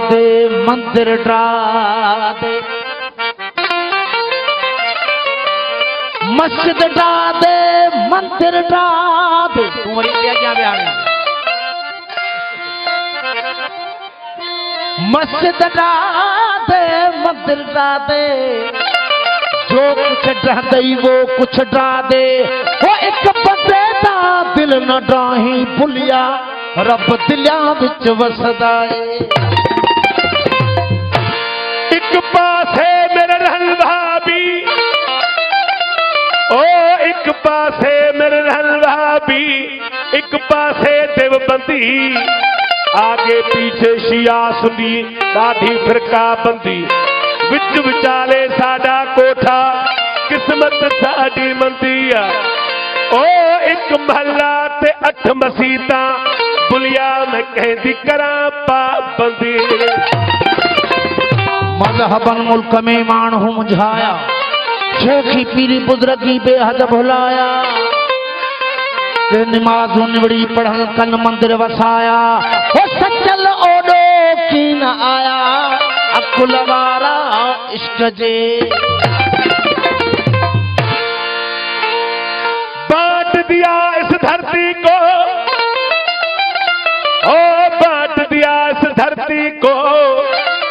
दे मंदिर डरा दे, मस्जिद डरा दे मंदिर डरा दे। तुम्हारी क्या बयान है? मस्जिद डरा दे मंदिर डरा दे, जो कुछ डरा दे वो कुछ डरा दे। वो एक बंदे दा दिल न डराही भुलिया, रब दिलिया विच वसदा है। एक पासे मेरे रहन भाभी, ओ एक पासे मेरे रहन भाभी, एक पासे देवबंदी, आगे पीछे शिया सुनी दाढ़ी फिरका बंदी, विच विचाले साडा कोठा किस्मत साडी मंदी आ। ओ एक महला ते 8 मसीता, बुलिया मैं कहती करा पाबंदी। मजहबन मुल्क में मानहू मुझाया, शेखी पीरी बुजुर्गी बेहद भुलाया। नमाजू निबड़ी पढ़न कन मंदिर वसाया, वो सचल ओडो की न आया, अकुल वारा इश्क जे। बांट दिया इस धरती को, ओ बांट दिया इस धरती को,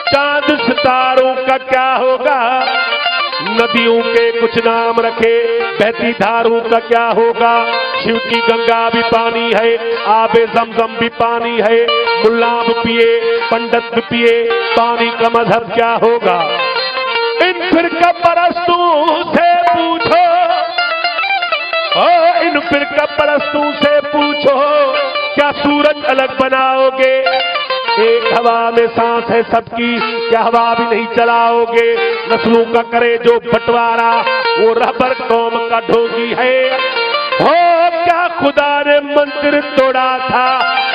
चांद सितारों का क्या होगा। नदियों के कुछ नाम रखे, बहती धारों का क्या होगा। शिव की गंगा भी पानी है, आबे जमजम भी पानी है, मुल्ला भी पिए पंडित भी पिए, पानी का मजहब क्या होगा। इन फिरका परस्तों से पूछो, ओ इन फिरका परस्तों से पूछो, क्या सूरज अलग बनाओगे। एक हवा में सांस है सबकी, क्या हवा भी नहीं चलाओगे। नस्लों का करे जो बंटवारा, वो रहबर कौम का ढोंगी है। हो क्या खुदा ने मंदिर तोड़ा था,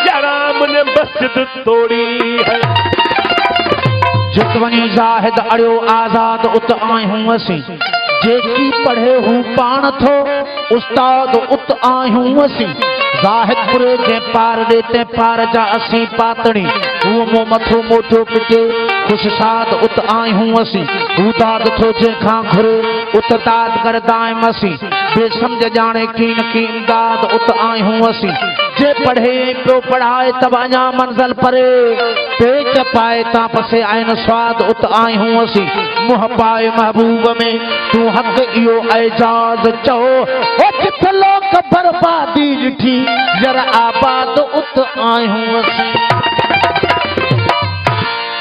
या राम ने मस्जिद तोड़ी है। जितवनी जाहिद अड़ियो आजाद उत आए हूं असी, जेकी पढ़े हूं पाण थो उस्ताद उत आए हूं असी। जाहिद पुरे जे पार देते पार जा असी पातड़ी, वो मो मथो मोटो पिटे खुश साद उत आए हूं असी। दाद थो जे खां घुरे उत दाद कर दाए मसी, बेसमझ जाने कीन की इमदाद उत आए हूं असी। जे पढ़े पियो पढ़ाए तब अञा मंज़िल परे, पेच पाए ता पसे आइन स्वाद उत आए हूं असी। मुंह पाए महबूब में तू हक इहो एजाज चओ, ओ किथ लोक बर्बादी ॾिठी जरा आबाद उत आए हूं असी।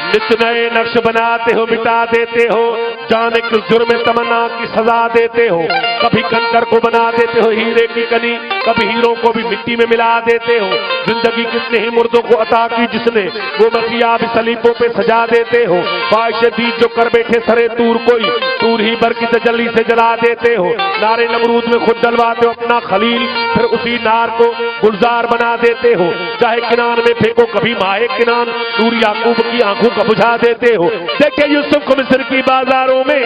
नित नए नक्श बनाते हो मिटा देते हो, जाने किस जुर्म में तमन्ना की सजा देते हो। कभी कंकर को बना देते हो हीरे की कनी, कभी हीरों को भी मिट्टी में मिला देते हो। जिंदगी कितने ही मुर्दों को अता की जिसने, वो मसीहा भी सलीबों पे सजा देते हो। ख्वाहिश दी जो कर बैठे सरे तूर कोई, तूर ही भर की तजल्ली से जला देते हो। नारे नमरूद में खुद जलवाते हो अपना खलील, फिर उसी नार को गुलजार बना देते हो। चाहे किनान में फेंको कभी माए किनान, नूर याकूब की आंखों का बुझा देते हो। देखे यूसुफ को मिस्र की बाजारों में,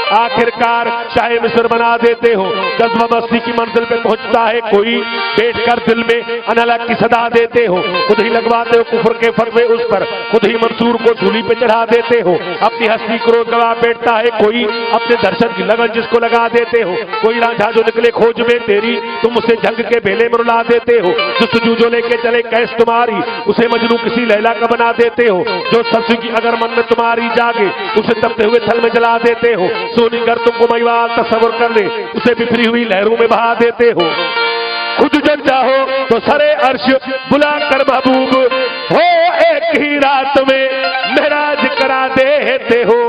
आखिरकार शाहे मिस्र बना देते हो। जज्बा मस्ती की मंजिल पे पहुंचता है कोई, बैठकर दिल में अनहला की सदा देते हो। खुद ही लगवाते हो कुफर के फतवे उस पर, खुद ही मंसूर को सूली पे चढ़ा देते हो। अपनी हस्ती को गवा बैठता है कोई, अपने दर्शन की लगन जिसको लगा देते हो। कोई रांझा जो निकले खोज में तेरी, तुम उसे जंग के बेले में रुला देते हो। जो जो लेके चले कैस तुम्हारी, उसे मजनू किसी लैला का बना देते हो। जो सब्जी की अगर मन में तुम्हारी जागे, उसे तपते हुए थल में जला देते हो। सोनी कर तुमको मैवाल तस्वर कर ले, उसे बिखरी हुई लहरों में बहा देते हो। खुद जब चाहो तो सरे अर्श बुला कर महबूब हो, एक ही रात में महराज करा देते हो।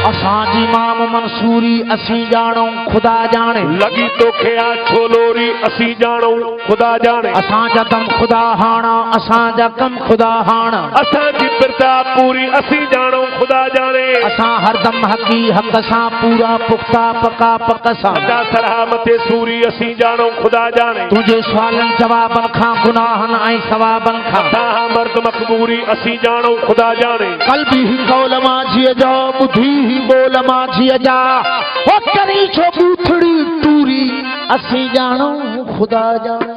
असांजी माम मंसूरी असी जानो खुदा जाने, लगी तो खेया छोलोरी असी जानो खुदा जाने। असांजा दम खुदा हाना, असांजा कम खुदा हाना। असांजी बिरता पूरी असी जानो खुदा जाने। असां हरदम हकी हक सां पूरा पुख्ता पका पक सां। सरहा मथे सूरी असी जानो खुदा जाने। तुझे सवालन जवाबन खां गुनाहन ऐं सवाबन खां। असां मर्द मखबूरी असी जानो खुदा जाने। कल्बी ही कौल माझीअ जो, बुधी ही बोल माझीअ जा, ओ करी छो बूथड़ी टूरी पूरी, 80 जानो खुदा जाने।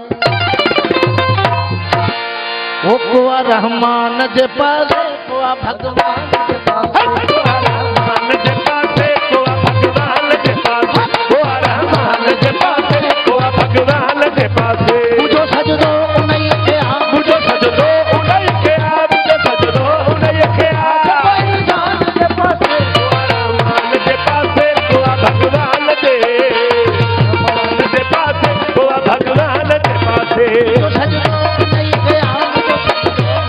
वो कुआ रहमान जे पासे कुआ भगवान जे पासे रहमान जे पासे कुआ भगवान जे पासे कुआ रहमान जे पासे कुआ भगवान जे पासे मुझो सजदो उनई के आ मुझो सजदो उनई के आ मुझो सजदो उनई के आ जान जे पासे कुआ रहमान जे पासे कुआ भगवान जे पासे कुआ भगवान जे पासे मुझो सजदो उनई के आ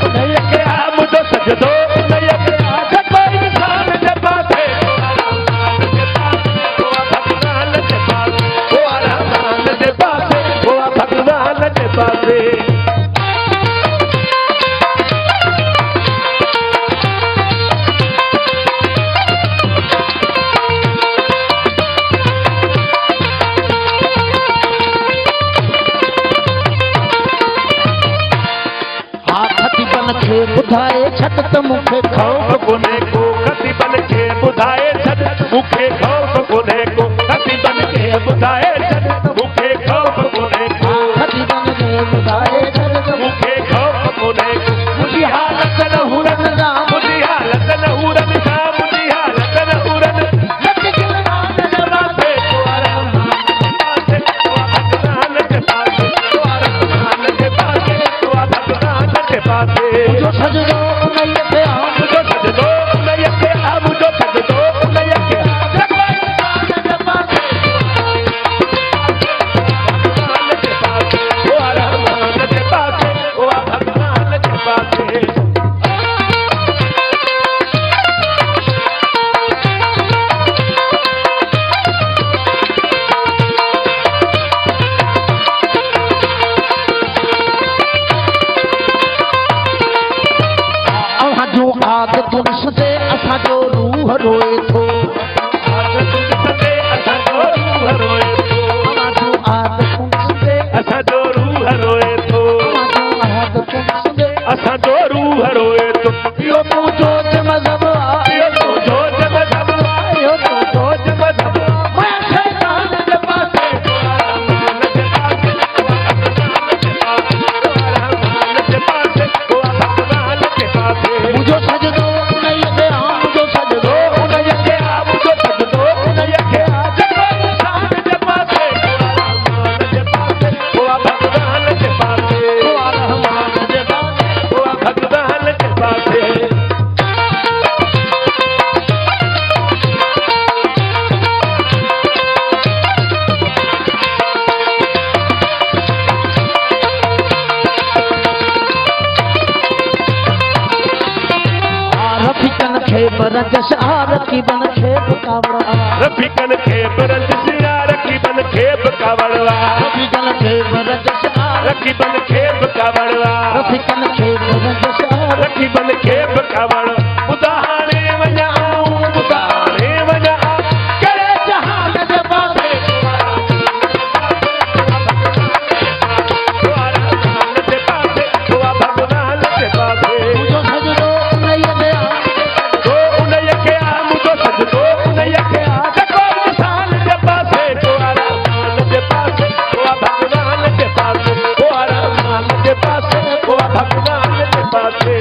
उनई के आ मुझो सजदो उनई के आ कोई इंसान जे पासे कुआ भगवान जे पासे कुआ रहमान जे पासे कुआ भगवान जे पासे खती बन खे ॿुधाए छत त मूंखे खौफ कोने को खती बन के बुधाए छत मुखे खौफ कोने को खती बन के बुधाए छत मुखे खौफ कोने को खती बन खे ॿुधाए छत त मुखे खौफ कोने को मुझी हालत न हुरन जा मुझी हालत न हुरन जा मुझी हालत न हुरन लट गिलवान जे पासे कुआ रहमान जे पासे कुआ रहमान जे पासे कुआ भगवान जे पासे मुझो सजदो उनई के आ मुझो सजदो उनई के आ मुझो सजदो उनई के आ जान जे पासे भगवान के पासे कुआ रहमान के पासे कुआ भगवान के पासे अव्हां जो आदतुन सदे असां जो रूह रोए थो सदे असां जो रूह रोए थो अव्हां जो आदतुन सदे असां जो रूह रोए थो अव्हां जो आदतुन सदे असां जो रूह रोए थो इहो मुंहिंजो जे मज़हब आहे इहो तुंहिंजो जे मज़हब आहे इहो तुंहिंजो जे मज़हब आहे मैं शैतान जे पासे रहमान जे पासे कुआ भगवान जे पासे कुआ भगवान जे पासे मुझो सजदो उनई के आ मुझो सजदो उनई के आ मुझो सजदो उनई के आ कोई इंसान जे पासे कुआ रहमान जे पासे कुआ भगवान जे पासे कुआ रहमान जे पासे कुआ भगवान जे पासे रफीकन खे बरजश आ रकीबन खे कावड़ा रफीकन खे बरज सिया रकीबन खे कावड़वा रफीकन खे बरजश आ रकीबन खे कावड़वा रफीकन खे बरजश आ रकीबन खे कावड़ उदाहणे वञा उदाहणे वञा करे जहान जे पासे कुआ रहमान जे पासे कुआ भगवान जे पासे मुझो सजदो उनई के आ तो उनई के आ मुझो सजदो उनई के आ कोई इंसान जे पासे कुआ रहमान जे पासे कुआ भगवान जे पासे कुआ रहमान जे पासे कुआ भगवान जे पासे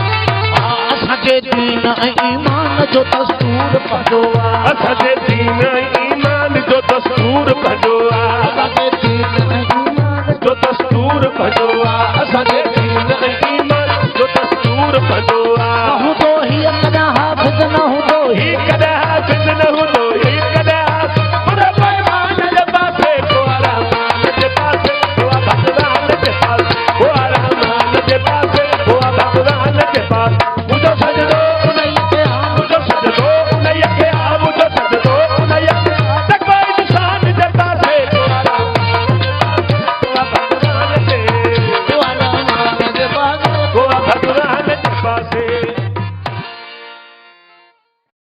असांजे दीन ऐं ईमान जो दस्तूर पंहिंजो आहे असांजे दीन ईमान जो दस्तूर पंहिंजो आहे असांजे दीन ऐं ईमान जो दस्तूर पंहिंजो